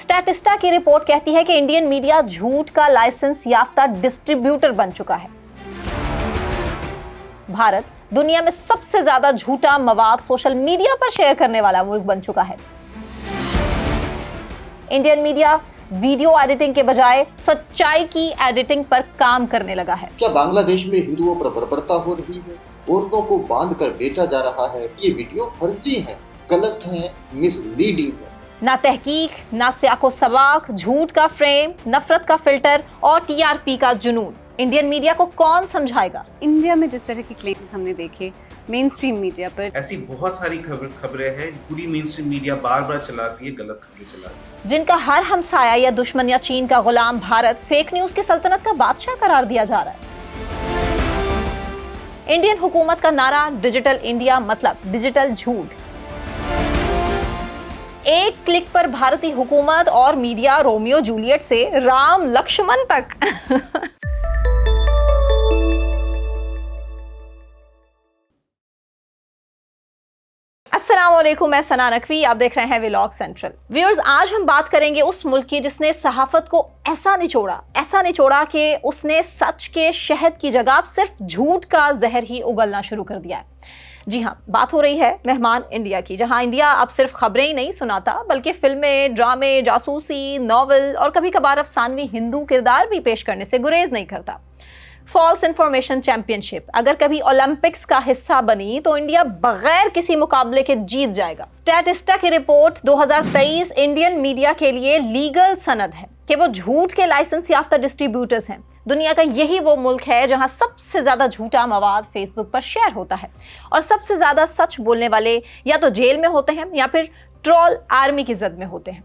स्टैटिस्टा की रिपोर्ट कहती है कि इंडियन मीडिया झूठ का लाइसेंस याफ्ता डिस्ट्रीब्यूटर बन चुका है। भारत दुनिया में सबसे ज्यादा झूठा मवाद सोशल मीडिया पर शेयर करने वाला मुल्क बन चुका है। इंडियन मीडिया वीडियो एडिटिंग के बजाय सच्चाई की एडिटिंग पर काम करने लगा है। क्या बांग्लादेश में हिंदुओं पर बर्बरता हो रही है? औरतों को बांध कर बेचा जा रहा है। ये वीडियो फर्जी है, गलत है, मिसलीडिंग है। ना तहकीक, ना सियाको सवाक, झूठ का फ्रेम, नफरत का फिल्टर और टीआरपी का जुनून। इंडियन मीडिया को कौन समझाएगा? इंडिया में जिस तरह के क्लेम्स हमने देखे मेन स्ट्रीम मीडिया पर, ऐसी बहुत सारी खबरें हैं पूरी मेन स्ट्रीम मीडिया बार बार चलाती है, गलत खबरें चलाती है, जिनका हर हमसाया या दुश्मन या चीन का गुलाम भारत फेक न्यूज की सल्तनत का बादशाह करार दिया जा रहा है। इंडियन हुकूमत का नारा डिजिटल इंडिया मतलब डिजिटल झूठ। एक क्लिक पर भारतीय हुकूमत और मीडिया रोमियो जूलियट से राम लक्ष्मण तक। अस्सलाम वालेकुम, मैं सना नकवी, आप देख रहे हैं व्लॉग सेंट्रल। व्यूअर्स, आज हम बात करेंगे उस मुल्क की जिसने सहाफत को ऐसा निचोड़ा कि उसने सच के शहद की जगह सिर्फ झूठ का जहर ही उगलना शुरू कर दिया है। जी हाँ, बात हो रही है मेहमान इंडिया की, जहां इंडिया अब सिर्फ खबरें ही नहीं सुनाता बल्कि फिल्में, ड्रामे, जासूसी, नॉवल और कभी कभार अफसानवी हिंदू किरदार भी पेश करने से गुरेज नहीं करता। फॉल्स इंफॉर्मेशन चैंपियनशिप अगर कभी ओलंपिक्स का हिस्सा बनी तो इंडिया बगैर किसी मुकाबले के जीत जाएगा। स्टैटिस्टा की रिपोर्ट 2023 इंडियन मीडिया के लिए लीगल सनद है कि वो झूठ के लाइसेंस याफ्ता डिस्ट्रीब्यूटर्स हैं। दुनिया का यही वो मुल्क है जहां सबसे ज्यादा झूठा मवाद फेसबुक पर शेयर होता है और सबसे ज्यादा सच बोलने वाले या तो जेल में होते हैं या फिर ट्रोल आर्मी की जद में होते हैं।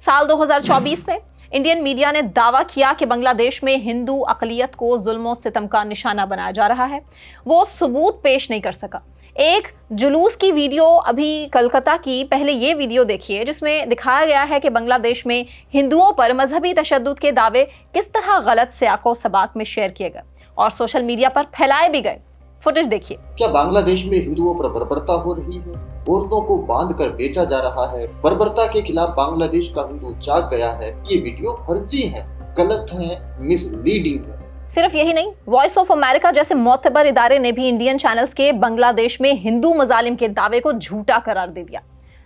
साल 2024 में इंडियन मीडिया ने दावा किया कि बांग्लादेश में हिंदू अकलियत को जुल्म सितम का निशाना बनाया जा रहा है। वो सबूत पेश नहीं कर सका। एक जुलूस की वीडियो अभी कलकत्ता की, पहले ये वीडियो देखिए जिसमें दिखाया गया है कि बांग्लादेश में हिंदुओं पर मजहबी तशद्दुद के दावे किस तरह गलत सियाको सबाक में शेयर किए गए और सोशल मीडिया पर फैलाए भी गए। फुटेज देखिए। क्या बांग्लादेश में हिंदुओं पर बर्बरता हो रही है? औरतों को बांध कर बेचा जा रहा है। बर्बरता के खिलाफ बांग्लादेश का हिंदू जाग गया है। ये वीडियो फर्जी है, गलत है, मिसलीडिंग है। सिर्फ यही नहीं, वॉइस ऑफ अमेरिका जैसे मोतबर इदारे ने भी इंडियन चैनल्स के बांग्लादेश में हिंदू मजालिम के दावे को झूठा करार दे दिया,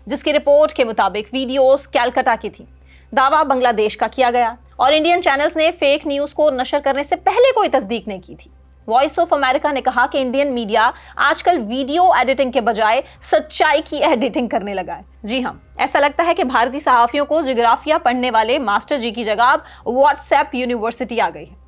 जिसकी रिपोर्ट के मुताबिक वीडियोस कलकत्ता की थी। दावा बांग्लादेश का किया गया और इंडियन चैनल्स ने फेक न्यूज को नशर करने से पहले कोई तस्दीक नहीं की थी। वॉइस ऑफ अमेरिका ने कहा कि इंडियन मीडिया आजकल वीडियो एडिटिंग के बजाय सच्चाई की एडिटिंग करने लगा है। जी हाँ, ऐसा लगता है कि भारतीय सहाफियों को जियोग्राफिया पढ़ने वाले मास्टर जी की जगह व्हाट्सएप यूनिवर्सिटी आ गई है।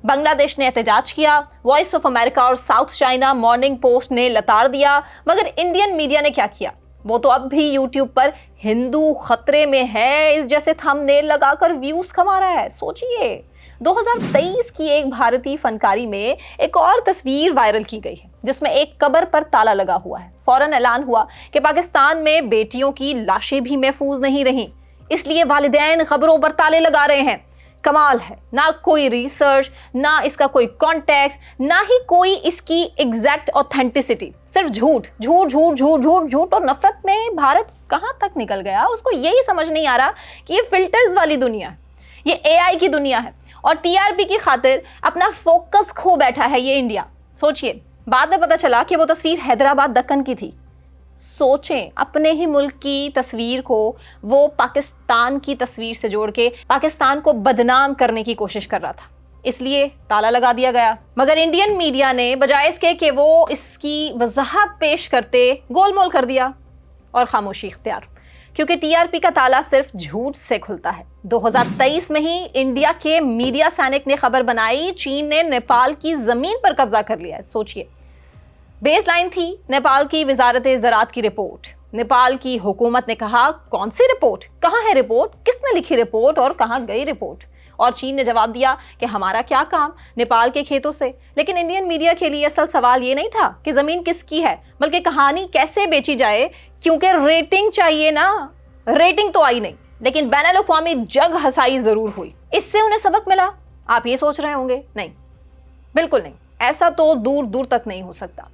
बांग्लादेश ने एहतजाज किया, वॉइस ऑफ अमेरिका और साउथ चाइना मॉर्निंग पोस्ट ने लताड़ दिया, मगर इंडियन मीडिया ने क्या किया? वो तो अब भी यूट्यूब पर हिंदू खतरे में है इस जैसे थंबनेल लगाकर व्यूज कमा रहा है। सोचिए, 2023 की एक भारतीय फनकारी में एक और तस्वीर वायरल की गई है जिसमें एक कब्र पर ताला लगा हुआ है। फौरन ऐलान हुआ कि पाकिस्तान में बेटियों की लाशें भी महफूज नहीं रहीं, इसलिए वालिदैन कब्रों पर ताले लगा रहे हैं। कमाल है, ना कोई रिसर्च, ना इसका कोई कॉन्टेक्स्ट, ना ही कोई इसकी एग्जैक्ट ऑथेंटिसिटी, सिर्फ झूठ झूठ झूठ झूठ झूठ झूठ और नफरत में भारत कहां तक निकल गया। उसको यही समझ नहीं आ रहा कि ये फिल्टर्स वाली दुनिया है, ये एआई की दुनिया है और टीआरपी की खातिर अपना फोकस खो बैठा है ये इंडिया। सोचिए, बाद में पता चला कि वो तस्वीर हैदराबाद दक्कन की थी। सोचें, अपने ही मुल्क की तस्वीर को वो पाकिस्तान की तस्वीर से जोड़ के पाकिस्तान को बदनाम करने की कोशिश कर रहा था, इसलिए ताला लगा दिया गया। मगर इंडियन मीडिया ने बजाय इसके कि वो इसकी वजाहत पेश करते, गोलमोल कर दिया और खामोशी इख्तियार, क्योंकि टीआरपी का ताला सिर्फ झूठ से खुलता है। 2023 में ही इंडिया के मीडिया सैनिक ने खबर बनाई, चीन ने नेपाल की जमीन पर कब्जा कर लिया है। सोचिए, बेसलाइन थी नेपाल की वजारत ज़राअत की रिपोर्ट। नेपाल की हुकूमत ने कहा, कौन सी रिपोर्ट, कहाँ है रिपोर्ट, किसने लिखी रिपोर्ट और कहाँ गई रिपोर्ट? और चीन ने जवाब दिया कि हमारा क्या काम नेपाल के खेतों से। लेकिन इंडियन मीडिया के लिए असल सवाल ये नहीं था कि ज़मीन किसकी है, बल्कि कहानी कैसे बेची जाए, क्योंकि रेटिंग चाहिए ना। रेटिंग तो आई नहीं, लेकिन बैनुल-अक़वामी जग हसाई ज़रूर हुई। इससे उन्हें सबक मिला, आप ये सोच रहे होंगे? नहीं, बिल्कुल नहीं, ऐसा तो दूर दूर तक नहीं हो सकता।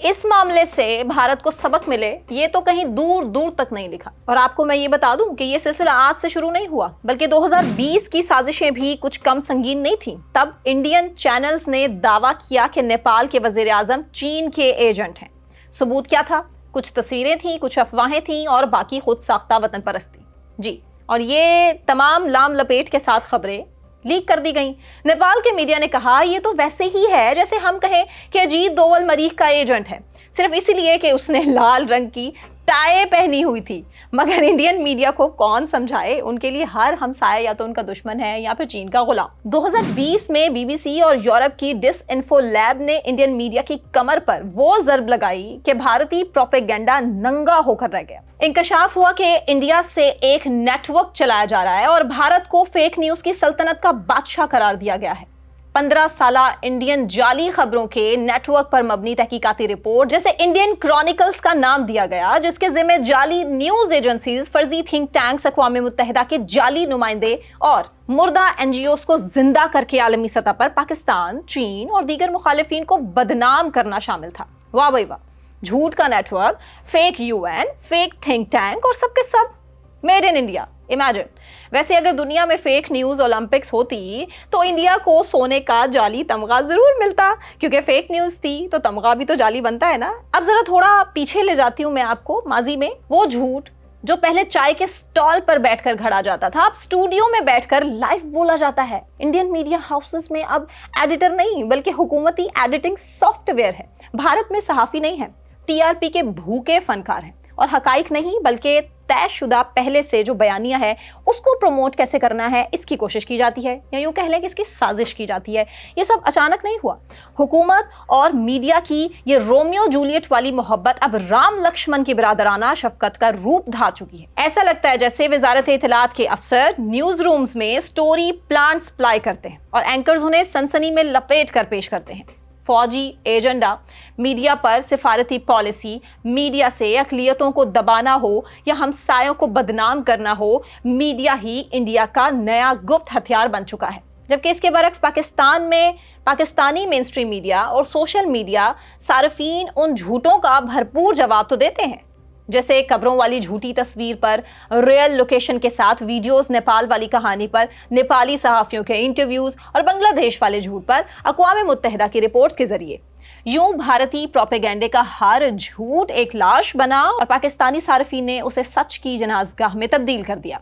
इस मामले से भारत को सबक मिले ये तो कहीं दूर दूर तक नहीं लिखा। और आपको मैं ये बता दूं कि ये सिलसिला आज से शुरू नहीं हुआ, बल्कि 2020 की साजिशें भी कुछ कम संगीन नहीं थी। तब इंडियन चैनल्स ने दावा किया कि नेपाल के वजीर आजम चीन के एजेंट हैं। सबूत क्या था? कुछ तस्वीरें थी, कुछ अफवाहें थी और बाकी खुद साख्ता वतन परस्ती। जी, और ये तमाम लाम लपेट के साथ खबरें लीक कर दी गई। नेपाल के मीडिया ने कहा ये तो वैसे ही है जैसे हम कहें कि अजीत दोवल मरीख का एजेंट है, सिर्फ इसलिए कि उसने लाल रंग की टाई पहनी हुई थी। मगर इंडियन मीडिया को कौन समझाए, उनके लिए हर हमसाया या तो उनका दुश्मन है या फिर चीन का गुलाम। 2020 में बीबीसी और यूरोप की डिसइंफो लैब ने इंडियन मीडिया की कमर पर वो ज़र्ब लगाई कि भारतीय प्रोपेगेंडा नंगा होकर रह गया। इंकशाफ हुआ कि इंडिया से एक नेटवर्क चलाया जा रहा है और भारत को फेक न्यूज की सल्तनत का बादशाह करार दिया गया है। 15 साला इंडियन जाली खबरों के नेटवर्क पर मबनी तहकीकाती रिपोर्ट, जैसे इंडियन क्रॉनिकल्स का नाम दिया गया, जिसके जिम्मे जाली न्यूज एजेंसीज, फर्जी थिंक टैंक्स, अक़वाम मुत्तहिदा के जाली नुमाइंदे और मुर्दा एनजीओस को जिंदा करके आलमी सतह पर पाकिस्तान, चीन और दीगर मुखालिफिन को बदनाम करना शामिल था। वाह भाई वाह, झूठ का network, fake UN, fake think tank और सबके सब मेड इन इंडिया। इमेजिन, वैसे अगर दुनिया में फेक न्यूज ओलंपिक्स होती तो इंडिया को सोने का जाली तमगा जरूर मिलता, क्योंकि फेक न्यूज थी तो तमगा भी तो जाली बनता है ना। अब जरा थोड़ा पीछे ले जाती हूँ मैं आपको, माजी में। वो झूठ जो पहले चाय के स्टॉल पर बैठकर घड़ा जाता था, अब स्टूडियो में बैठकर लाइव बोला जाता है। इंडियन मीडिया हाउसेस में अब एडिटर नहीं बल्कि हुकूमती एडिटिंग सॉफ्टवेयर है। भारत में सहाफी नहीं है, टीआरपी के भूखे फनकार हैं और हकाइक नहीं बल्कि तयशुदा पहले से जो बयानिया है उसको प्रमोट कैसे करना है इसकी कोशिश की जाती है, या यूं कह लें कि इसकी साजिश की जाती है। ये सब अचानक नहीं हुआ। हुकूमत और मीडिया की ये रोमियो जूलियट वाली मोहब्बत अब राम लक्ष्मण की बिरादराना शफकत का रूप धार चुकी है। ऐसा लगता है जैसे वजारत इत्तलात के अफसर न्यूज रूम्स में स्टोरी प्लान सप्लाई करते हैं और एंकर्स उन्हें सनसनी में लपेट कर पेश करते हैं। फौजी एजेंडा, मीडिया पर सिफारती पॉलिसी, मीडिया से अक़लियतों को दबाना हो या हमसायों को बदनाम करना हो, मीडिया ही इंडिया का नया गुप्त हथियार बन चुका है। जबकि इसके बरक्स पाकिस्तान में पाकिस्तानी मेन स्ट्रीम मीडिया और सोशल मीडिया सार्फिन उन झूठों का भरपूर जवाब तो देते हैं, जैसे कब्रों वाली झूठी तस्वीर पर रियल लोकेशन के साथ वीडियोस, नेपाल वाली कहानी पर नेपाली सहाफियों के इंटरव्यूज और बांग्लादेश वाले झूठ पर अक़वाम मुत्तहिदा की रिपोर्ट्स के जरिए। यूं भारतीय प्रोपेगेंडे का हर झूठ एक लाश बना और पाकिस्तानी सार्फिन ने उसे सच की जनाजगाह में तब्दील कर दिया।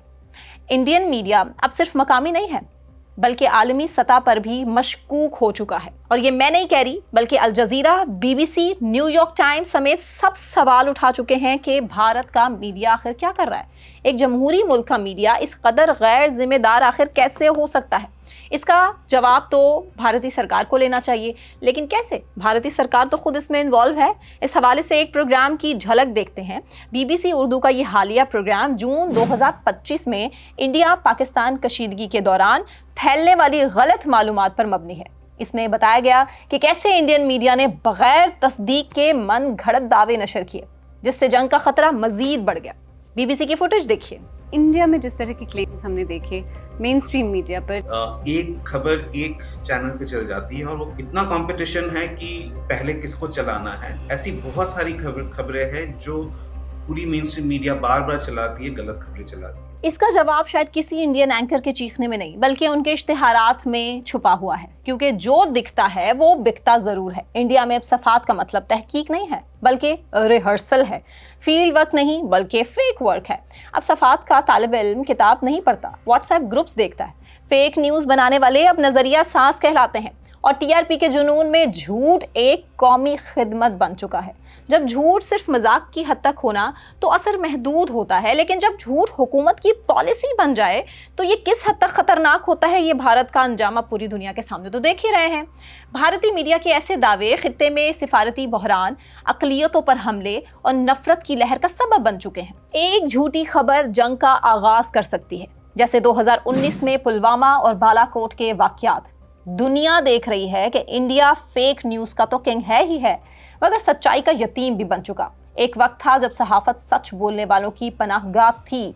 इंडियन मीडिया अब सिर्फ मकामी नहीं है बल्कि आलमी सतह पर भी मशकूक हो चुका है। और ये मैं नहीं कह रही बल्कि अल जजीरा, बीबीसी, न्यूयॉर्क टाइम्स समेत सब सवाल उठा चुके हैं कि भारत का मीडिया आखिर क्या कर रहा है। एक जमहूरी मुल्क का मीडिया इस कदर गैर जिम्मेदार आखिर कैसे हो सकता है? इसका जवाब तो भारतीय सरकार को लेना चाहिए, लेकिन कैसे? भारतीय सरकार तो खुद इसमें इन्वॉल्व है। इस हवाले से एक प्रोग्राम की झलक देखते हैं। बीबीसी उर्दू का ये हालिया प्रोग्राम जून 2025 में इंडिया पाकिस्तान कशीदगी के दौरान फैलने वाली गलत मालूमात पर मबनी है। इसमें बताया गया कि कैसे इंडियन मीडिया ने बगैर तस्दीक के मन घड़त दावे नशर किए, जिससे जंग का खतरा मजीद बढ़ गया। बीबीसी की फुटेज देखिए। इंडिया में जिस तरह के क्लेम्स हमने देखे मेन स्ट्रीम मीडिया पर, एक खबर एक चैनल पे चल जाती है और वो इतना कंपटीशन है कि पहले किसको चलाना है। ऐसी बहुत सारी खबरें हैं जो पूरी मेन स्ट्रीम मीडिया बार बार चलाती है, गलत खबरें चलाती है। इसका जवाब शायद किसी इंडियन एंकर के चीखने में नहीं बल्कि उनके इश्तिहारात में छुपा हुआ है, क्योंकि जो दिखता है वो बिकता जरूर है। इंडिया में अब सफात का मतलब तहकीक नहीं है बल्कि रिहर्सल है, फील्ड वर्क नहीं बल्कि फेक वर्क है। अब सफात का तालिब इल्म किताब नहीं पढ़ता, व्हाट्सएप ग्रुप्स देखता है। फेक न्यूज बनाने वाले अब नजरिया साज कहलाते हैं और टीआरपी के जुनून में झूठ एक कौमी खिदमत बन चुका है। जब झूठ सिर्फ मजाक की हद तक होना तो असर महदूद होता है, लेकिन जब झूठ हुकूमत की पॉलिसी बन जाए तो ये किस हद तक खतरनाक होता है, ये भारत का अंजाम आप पूरी दुनिया के सामने तो देख ही रहे हैं। भारतीय मीडिया के ऐसे दावे खित्ते में सिफारती बहरान, अक़लियतों पर हमले और नफरत की लहर का सबब बन चुके हैं। एक झूठी खबर जंग का आगाज कर सकती है, जैसे 2019 में पुलवामा और बालाकोट के वाक़यात। दुनिया देख रही है कि इंडिया फेक न्यूज़ का तो किंग है ही है, मगर सच्चाई का यतीम भी बन चुका। एक वक्त था जब सहाफ़त सच बोलने वालों की पनाहगाह थी।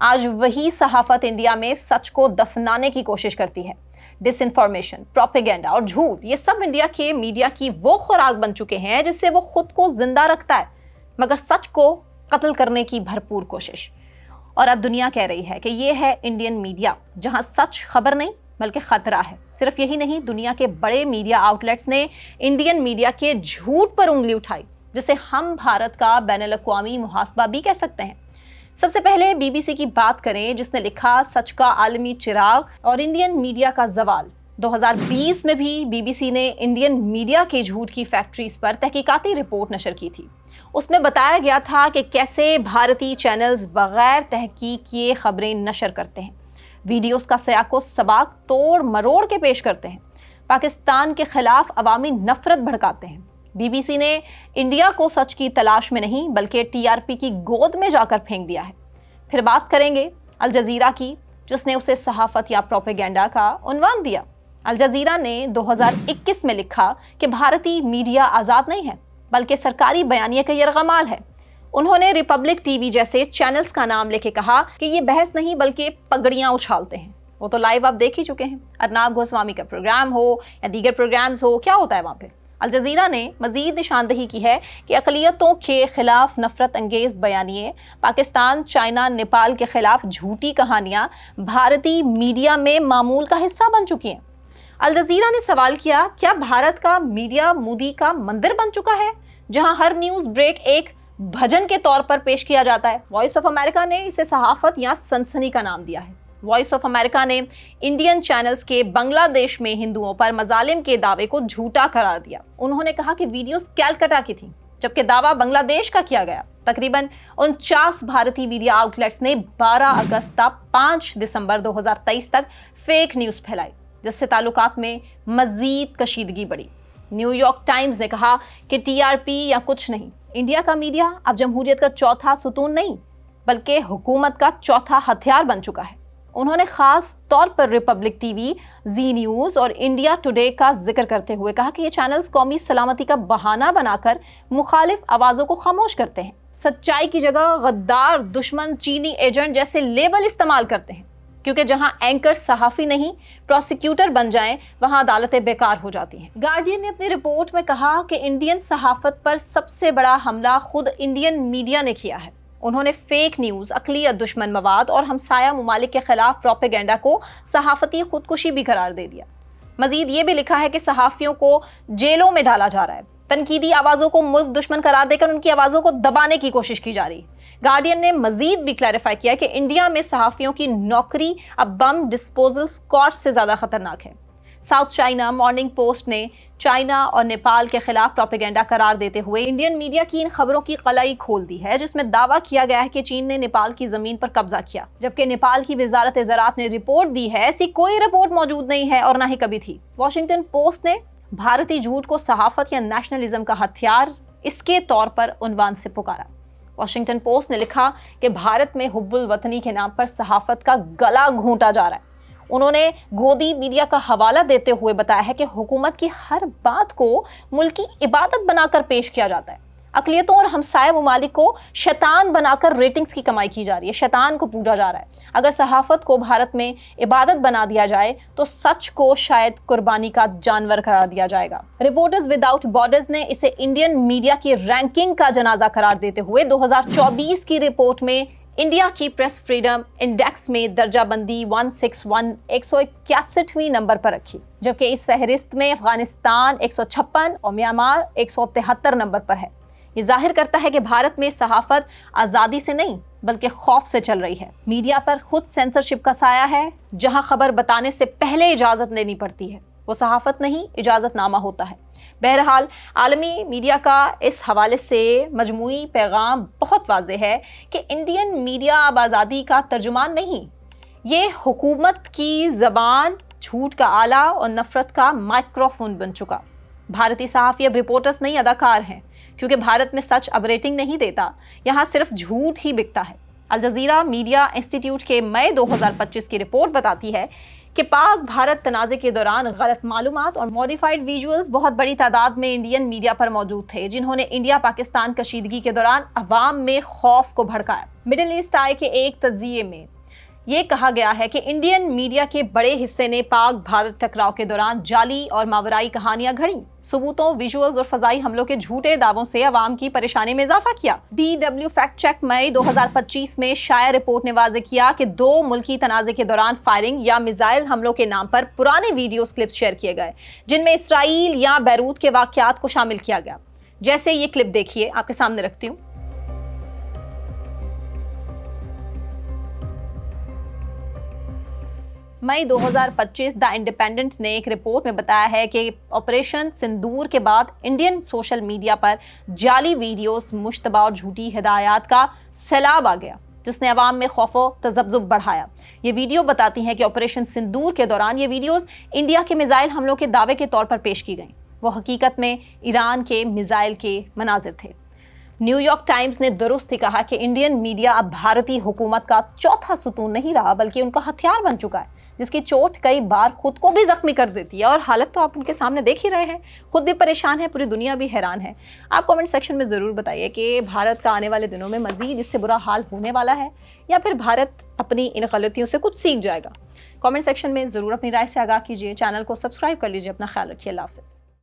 आज वही सहाफ़त इंडिया में सच को दफनाने की कोशिश करती है। डिस इन्फॉर्मेशन, प्रोपेगेंडा और झूठ, ये सब इंडिया के मीडिया की वो खुराक बन चुके हैं जिससे वो खुद को जिंदा रखता है मगर सच को कत्ल करने की भरपूर कोशिश। और अब दुनिया कह रही है कि ये है इंडियन मीडिया, जहां सच खबर नहीं बल्कि खतरा है। सिर्फ यही नहीं, दुनिया के बड़े मीडिया आउटलेट्स ने इंडियन मीडिया के झूठ पर उंगली उठाई, जिसे हम भारत का बैनुल-अक़वामी मुहासबा भी कह सकते हैं। सबसे पहले बीबीसी की बात करें, जिसने लिखा सच का आलमी चिराग और इंडियन मीडिया का जवाल। 2020 में भी बीबीसी ने इंडियन मीडिया के झूठ की फैक्ट्रीज पर तहकीकाती रिपोर्ट नशर की थी। उसमें बताया गया था कि कैसे भारतीय चैनल्स बगैर तहकीक किए खबरें नशर करते हैं, वीडियोस का सयाको सबाक तोड़ मरोड़ के पेश करते हैं, पाकिस्तान के खिलाफ अवामी नफरत भड़काते हैं। बीबीसी ने इंडिया को सच की तलाश में नहीं बल्कि टीआरपी की गोद में जाकर फेंक दिया है। फिर बात करेंगे अल जजीरा की, जिसने उसे सहाफत या प्रोपेगेंडा का उन्वान दिया। अल जजीरा ने 2021 में लिखा कि भारतीय मीडिया आज़ाद नहीं है बल्कि सरकारी बयानिया का यरगमाल है। उन्होंने रिपब्लिक टीवी जैसे चैनल्स का नाम लेके कहा कि ये बहस नहीं बल्कि पगड़ियां उछालते हैं। वो तो लाइव आप देख ही चुके हैं, अर्नाब गोस्वामी का प्रोग्राम हो या दीगर प्रोग्राम्स हो, क्या होता है वहाँ पे। अल जजीरा ने मजीद निशानदही की है कि अक़लियतों के खिलाफ नफरत अंगेज बयानिए, पाकिस्तान, चाइना, नेपाल के खिलाफ झूठी कहानियाँ भारतीय मीडिया में मामूल का हिस्सा बन चुकी हैं। अल जजीरा ने सवाल किया, क्या भारत का मीडिया मोदी का मंदिर बन चुका है जहां हर न्यूज़ ब्रेक एक भजन के तौर पर पेश किया जाता है? वॉइस ऑफ अमेरिका ने इसे सहाफत या सनसनी का नाम दिया है। वॉइस ऑफ अमेरिका ने इंडियन चैनल्स के बांग्लादेश में हिंदुओं पर मजालिम के दावे को झूठा करार दिया। उन्होंने कहा कि वीडियोस कैलकाटा की थी जबकि दावा बांग्लादेश का किया गया। तकरीबन 49 भारतीय मीडिया आउटलेट्स ने 12 अगस्त तक 5 दिसंबर 2023 तक फेक न्यूज़ फैलाई, जिससे ताल्लुकात में मजीद कशीदगी बढ़ी। न्यूयॉर्क टाइम्स ने कहा कि टीआरपी या कुछ नहीं, इंडिया का मीडिया अब जमहूरियत का चौथा सुतून नहीं बल्कि हुकूमत का चौथा हथियार बन चुका है। उन्होंने खास तौर पर रिपब्लिक टीवी, जी न्यूज़ और इंडिया टुडे का जिक्र करते हुए कहा कि ये चैनल्स कौमी सलामती का बहाना बनाकर मुखालिफ आवाज़ों को खामोश करते हैं, सच्चाई की जगह गद्दार, दुश्मन, चीनी एजेंट जैसे लेबल इस्तेमाल करते हैं, क्योंकि जहां एंकर सहाफ़ी नहीं प्रोसिक्यूटर बन जाएं वहां अदालतें बेकार हो जाती हैं। गार्डियन ने अपनी रिपोर्ट में कहा कि इंडियन सहाफ़त पर सबसे बड़ा हमला खुद इंडियन मीडिया ने किया है। उन्होंने फेक न्यूज़, अक़लियत दुश्मन मवाद और हमसाया ममालिक के खिलाफ प्रोपेगेंडा को सहाफ़ती खुदकुशी भी करार दे दिया। मजीद ये भी लिखा है कि सहाफ़ियों को जेलों में डाला जा रहा है, तनकीदी आवाज़ों को मुल्क दुश्मन करार देकर उनकी आवाज़ों को दबाने की कोशिश की जा रही है। गार्डियन ने मजीद भी क्लैरिफाई किया कि इंडिया में सहाफ़ियों की नौकरी अब बम डिस्पोजल स्क्वाड से ज़्यादा खतरनाक है। साउथ चाइना मॉर्निंग पोस्ट ने चाइना और नेपाल के खिलाफ प्रोपेगेंडा करार देते हुए इंडियन मीडिया की इन खबरों की कलाई खोल दी है, जिसमें दावा किया गया है कि चीन ने नेपाल की जमीन पर कब्जा किया, जबकि नेपाल की वजारत ज़राअत ने रिपोर्ट दी है ऐसी कोई रिपोर्ट मौजूद नहीं है और ना ही कभी थी। वॉशिंगटन पोस्ट ने भारतीय झूठ को सहाफत या नेशनलिज्म का हथियार इसके तौर पर उन्वान से पुकारा। वॉशिंगटन पोस्ट ने लिखा कि भारत में हुब्बुल वतनी के नाम पर सहाफत का गला घोंटा जा रहा है। उन्होंने गोदी मीडिया का हवाला देते हुए बताया है कि हुकूमत की हर बात को मुल्की इबादत बनाकर पेश किया जाता है। अक़लियतों और हमसाया ममालिक को शैतान बनाकर रेटिंग्स की कमाई की जा रही है, शैतान को पूजा जा रहा है। अगर सहाफ़त को भारत में इबादत बना दिया जाए तो सच को शायद कुर्बानी का जानवर करार दिया जाएगा। रिपोर्टर्स विदाउट बॉर्डर्स ने इसे इंडियन मीडिया की रैंकिंग का जनाजा करार देते हुए 2024 की रिपोर्ट में इंडिया की प्रेस फ्रीडम इंडेक्स में दर्जाबंदी 161 नंबर पर रखी, जबकि इस फहरिस्त में अफगानिस्तान 156 और म्यांमार 173 नंबर पर है। ये जाहिर करता है कि भारत में सहाफत आज़ादी से नहीं बल्कि खौफ से चल रही है। मीडिया पर खुद सेंसरशिप का साया है, जहां खबर बताने से पहले इजाज़त लेनी पड़ती है, वो सहाफत नहीं इजाज़तनामा होता है। बहरहाल आलमी मीडिया का इस हवाले से मजमूई पैगाम बहुत वाज़ेह है कि इंडियन मीडिया अब आज़ादी का तर्जुमान नहीं, ये हुकूमत की ज़बान, झूठ का आला और नफ़रत का माइक्रोफोन बन चुका। भारतीय सहाफ़ी अब रिपोर्टर्स नहीं अदाकार हैं, क्योंकि भारत में सच अब रेटिंग नहीं देता, यहाँ सिर्फ झूठ ही बिकता है। अल जज़ीरा मीडिया इंस्टीट्यूट के मई 2025 की रिपोर्ट बताती है कि पाक भारत तनाज़े के दौरान गलत मालूमात और मॉडिफाइड विजुअल्स बहुत बड़ी तादाद में इंडियन मीडिया पर मौजूद थे, जिन्होंने इंडिया पाकिस्तान कशीदगी के दौरान अवाम में खौफ को भड़काया। मिडिल ईस्ट आई के एक तज्ज़िये में ये कहा गया है कि इंडियन मीडिया के बड़े हिस्से ने पाक भारत टकराव के दौरान जाली और मावराई कहानियां घड़ी, सबूतों, विजुअल्स और फजाई हमलों के झूठे दावों से अवाम की परेशानी में इजाफा किया। DW फैक्ट चेक मई 2025 में शाया रिपोर्ट ने वाज़ेह किया कि 2 मुल्की तनाज़े के दौरान फायरिंग या मिसाइल हमलों के नाम पर पुराने वीडियोस क्लिप्स शेयर किए गए, जिनमें इसराइल या बैरूत के वाक़यात को शामिल किया गया। जैसे ये क्लिप देखिए, आपके सामने रखती हूँ। मई 2025 द इंडिपेंडेंट ने एक रिपोर्ट में बताया है कि ऑपरेशन सिंदूर के बाद इंडियन सोशल मीडिया पर जाली वीडियोस, मुश्तबा और झूठी हिदायत का सैलाब आ गया, जिसने अवाम में खौफ व तज़ब्ज़ुब बढ़ाया। ये वीडियो बताती हैं कि ऑपरेशन सिंदूर के दौरान ये वीडियोस इंडिया के मिसाइल हमलों के दावे के तौर पर पेश की गईं। वो हकीकत में ईरान के मिसाइल के मनाजिर थे। न्यूयॉर्क टाइम्स ने दुरुस्त ही कहा कि इंडियन मीडिया अब भारतीय हुकूमत का चौथा सुतून नहीं रहा, बल्कि उनका हथियार बन चुका है, जिसकी चोट कई बार खुद को भी जख्मी कर देती है। और हालत तो आप उनके सामने देख ही रहे हैं, खुद भी परेशान है, पूरी दुनिया भी हैरान है। आप कमेंट सेक्शन में ज़रूर बताइए कि भारत का आने वाले दिनों में मज़ीद इससे बुरा हाल होने वाला है या फिर भारत अपनी इन गलतियों से कुछ सीख जाएगा। कमेंट सेक्शन में ज़रूर अपनी राय से आगाह कीजिए। चैनल को सब्सक्राइब कर लीजिए। अपना ख्याल रखिए। अल्लाह हाफ़िज़।